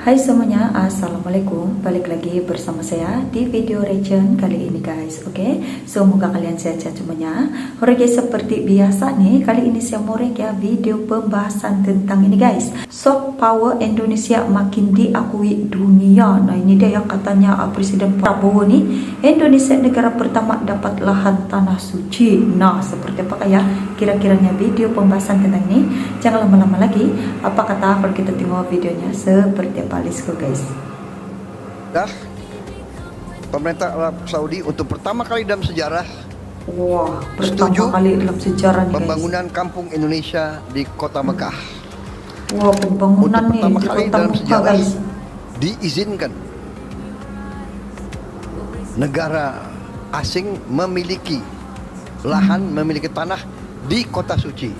Hai semuanya, Assalamualaikum. Balik lagi bersama saya di video reaction kali ini guys. Oke, semoga kalian sehat-sehat semuanya. Oke, seperti biasa nih, kali ini saya mau react video pembahasan tentang ini guys, soft power Indonesia makin diakui dunia. Nah ini dia yang katanya Presiden Prabowo nih, Indonesia negara pertama dapat lahan tanah suci. Nah seperti apa ya kira-kiranya video pembahasan tentang ini? Jangan lama-lama lagi. Apa kata kalau kita tengok videonya seperti apa? Let's go guys. Pemerintah Arab Saudi untuk pertama kali dalam sejarah pertama kali dalam sejarah nih, pembangunan kampung Indonesia di kota Mekah. Pembangunan untuk nih pertama di kali kota dalam Mekah sejarah guys. Diizinkan negara asing memiliki lahan, memiliki tanah di kota suci.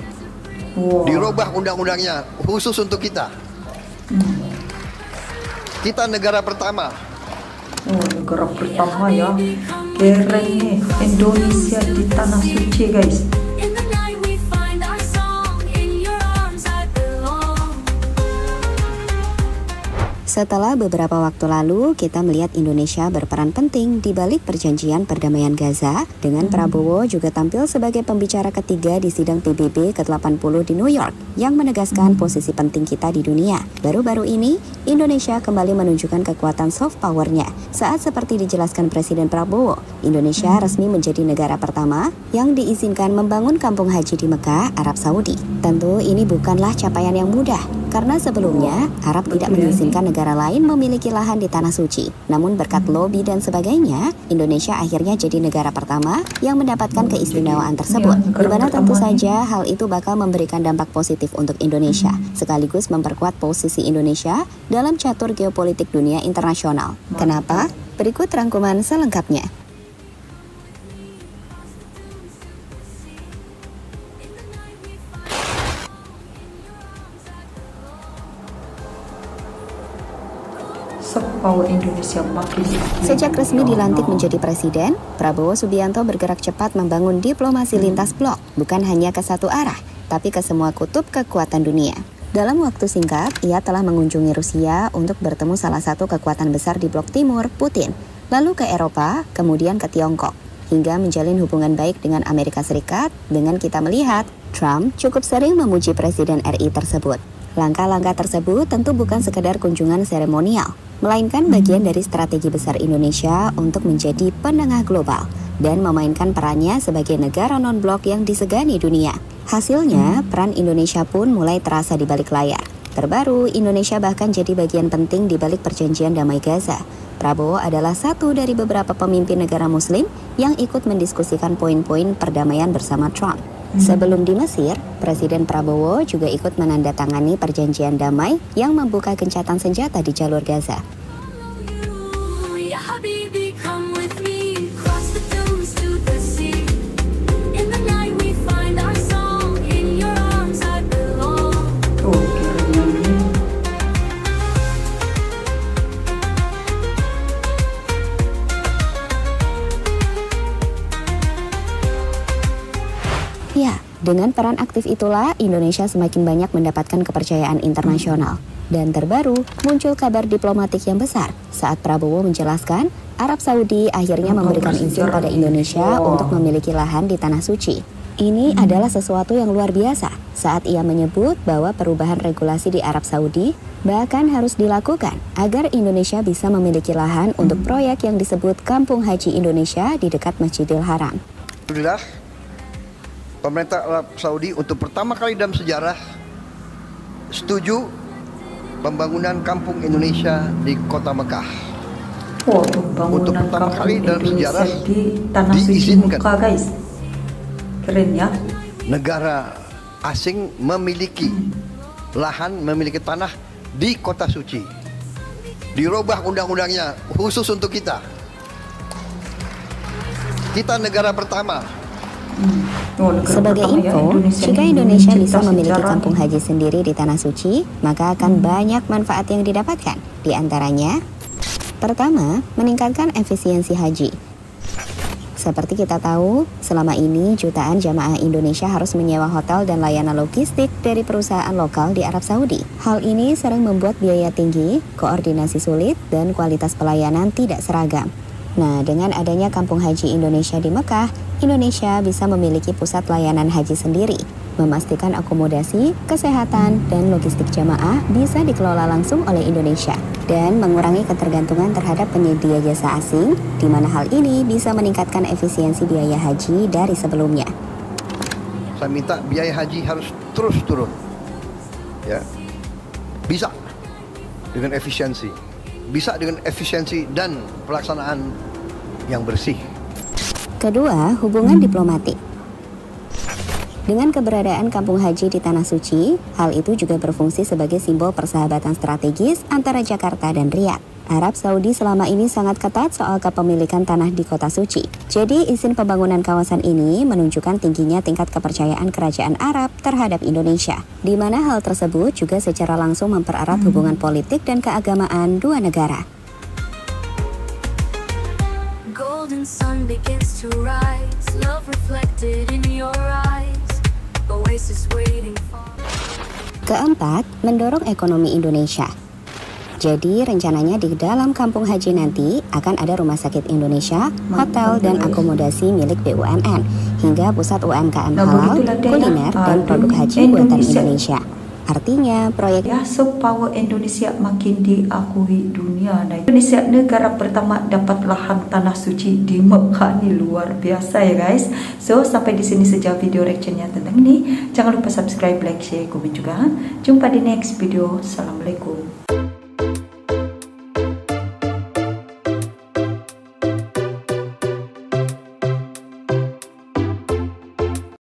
Dirubah undang-undangnya khusus untuk kita. Kita negara pertama. Negara pertama ya. Keren nih, Indonesia di tanah suci guys. Setelah beberapa waktu lalu, kita melihat Indonesia berperan penting di balik perjanjian perdamaian Gaza, dengan Prabowo juga tampil sebagai pembicara ketiga di sidang PBB ke-80 di New York, yang menegaskan posisi penting kita di dunia. Baru-baru ini, Indonesia kembali menunjukkan kekuatan soft power-nya, saat seperti dijelaskan Presiden Prabowo, Indonesia resmi menjadi negara pertama yang diizinkan membangun kampung haji di Mekah, Arab Saudi. Tentu ini bukanlah capaian yang mudah, karena sebelumnya Arab tidak mengizinkan negara lain memiliki lahan di tanah suci. Namun berkat lobby dan sebagainya, Indonesia akhirnya jadi negara pertama yang mendapatkan keistimewaan tersebut. Di mana tentu saja hal itu bakal memberikan dampak positif untuk Indonesia, sekaligus memperkuat posisi Indonesia dalam catur geopolitik dunia internasional. Kenapa? Berikut rangkuman selengkapnya. Indonesia makin Sejak resmi dilantik menjadi presiden, Prabowo Subianto bergerak cepat membangun diplomasi lintas blok, bukan hanya ke satu arah, tapi ke semua kutub kekuatan dunia. Dalam waktu singkat, ia telah mengunjungi Rusia untuk bertemu salah satu kekuatan besar di blok timur, Putin, lalu ke Eropa, kemudian ke Tiongkok, hingga menjalin hubungan baik dengan Amerika Serikat. Dengan kita melihat, Trump cukup sering memuji Presiden RI tersebut. Langkah-langkah tersebut tentu bukan sekedar kunjungan seremonial, melainkan bagian dari strategi besar Indonesia untuk menjadi penengah global dan memainkan perannya sebagai negara non-blok yang disegani dunia. Hasilnya, peran Indonesia pun mulai terasa di balik layar. Terbaru, Indonesia bahkan jadi bagian penting di balik perjanjian damai Gaza. Prabowo adalah satu dari beberapa pemimpin negara Muslim yang ikut mendiskusikan poin-poin perdamaian bersama Trump. Sebelum di Mesir, Presiden Prabowo juga ikut menandatangani perjanjian damai yang membuka gencatan senjata di jalur Gaza. Ya, dengan peran aktif itulah Indonesia semakin banyak mendapatkan kepercayaan internasional. Dan terbaru, muncul kabar diplomatik yang besar saat Prabowo menjelaskan Arab Saudi akhirnya memberikan izin pada Indonesia untuk memiliki lahan di Tanah Suci. Ini adalah sesuatu yang luar biasa saat ia menyebut bahwa perubahan regulasi di Arab Saudi bahkan harus dilakukan agar Indonesia bisa memiliki lahan untuk proyek yang disebut Kampung Haji Indonesia di dekat Masjidil Haram. Alhamdulillah, pemerintah Arab Saudi untuk pertama kali dalam sejarah setuju pembangunan kampung Indonesia di kota Mekah. Untuk pertama kali dalam sejarah di tanah suci Mekah guys. Keren ya. Negara asing memiliki lahan, memiliki tanah di kota suci. Dirubah undang-undangnya khusus untuk kita. Kita negara pertama. Sebagai info, jika Indonesia bisa memiliki kampung haji sendiri di Tanah Suci, maka akan banyak manfaat yang didapatkan. Di antaranya, pertama, meningkatkan efisiensi haji. Seperti kita tahu, selama ini jutaan jamaah Indonesia harus menyewa hotel dan layanan logistik dari perusahaan lokal di Arab Saudi. Hal ini sering membuat biaya tinggi, koordinasi sulit, dan kualitas pelayanan tidak seragam. Nah, dengan adanya Kampung Haji Indonesia di Mekah, Indonesia bisa memiliki pusat layanan haji sendiri, memastikan akomodasi, kesehatan, dan logistik jamaah bisa dikelola langsung oleh Indonesia, dan mengurangi ketergantungan terhadap penyedia jasa asing, di mana hal ini bisa meningkatkan efisiensi biaya haji dari sebelumnya. Saya minta biaya haji harus terus turun. Ya. Bisa dengan efisiensi. Bisa dengan efisiensi dan pelaksanaan yang bersih. Kedua, hubungan diplomatik. Dengan keberadaan kampung haji di Tanah Suci, hal itu juga berfungsi sebagai simbol persahabatan strategis antara Jakarta dan Riyadh. Arab Saudi selama ini sangat ketat soal kepemilikan tanah di kota suci. Jadi, izin pembangunan kawasan ini menunjukkan tingginya tingkat kepercayaan kerajaan Arab terhadap Indonesia, di mana hal tersebut juga secara langsung mempererat hubungan politik dan keagamaan dua negara. Golden sun begins to rise, love reflected in your eyes, oasis waiting for. Keempat, mendorong ekonomi Indonesia. Jadi rencananya di dalam kampung haji nanti akan ada rumah sakit Indonesia, hotel dan akomodasi milik BUMN, hingga pusat UMKM halal, kuliner dan produk haji buatan Indonesia. Artinya proyek soft power Indonesia makin diakui dunia. Nah, Indonesia negara pertama dapat lahan tanah suci di Mekah, nih luar biasa ya guys. So sampai di sini saja video reactionnya tentang ini. Jangan lupa subscribe, like, share, komen juga. Jumpa di next video. Assalamualaikum.